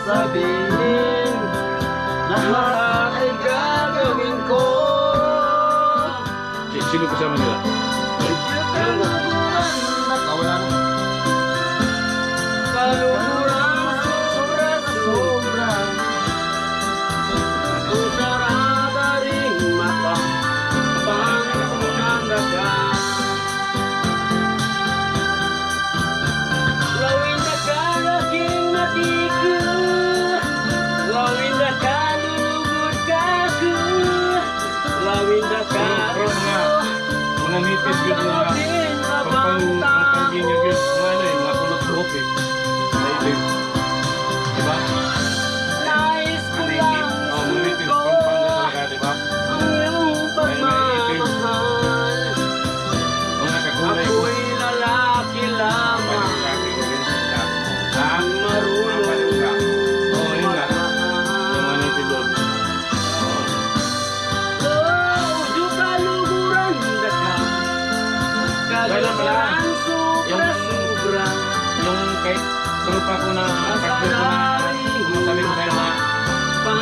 sasabihin, lahat ay gagawin ko. Sino kasama nila? Kaluguran na kawalan, kaluguran sobra-sobra, ang sarada ring mata, pang daga. Lawin na kalaking matiku, lawin na kalulugod kaku, lawin na Mga nipis yun na pampangin yun yun. Mga kulot-kulot eh. Naipin. Diba? nais ko lang Mga nipis pampangin talaga, diba? ang iyong pagmamahal. Mga kakulay ko. Ako'y lalaki lamang ang marunong Oo, yun nga. Yung mga nipis doon. Ujo kaluguran na ka, kaluguran sobra-sobra, Yung kay trupa ko na pagkakot na sabi mo tayo na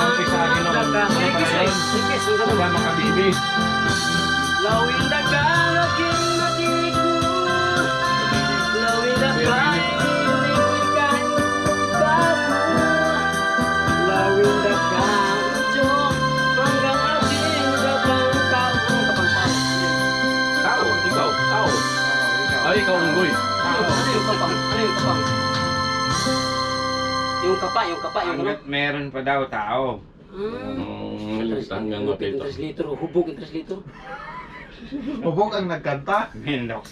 umpisa akin naman. Wala makabibi. lawin na kalaking matiku, lawin na kailikan bago, lawin na kadyo hanggang ating gabang taong kapangpang. Tao, ikaw, tao. Ay, ikaw unggoy. Ano yung kapang? Ano yung kapang? Yung kapa, yung ano? Hanggat meron pa daw tao. Hanggang Hubog yung translator. Hubog ang nagkanta. Mendok.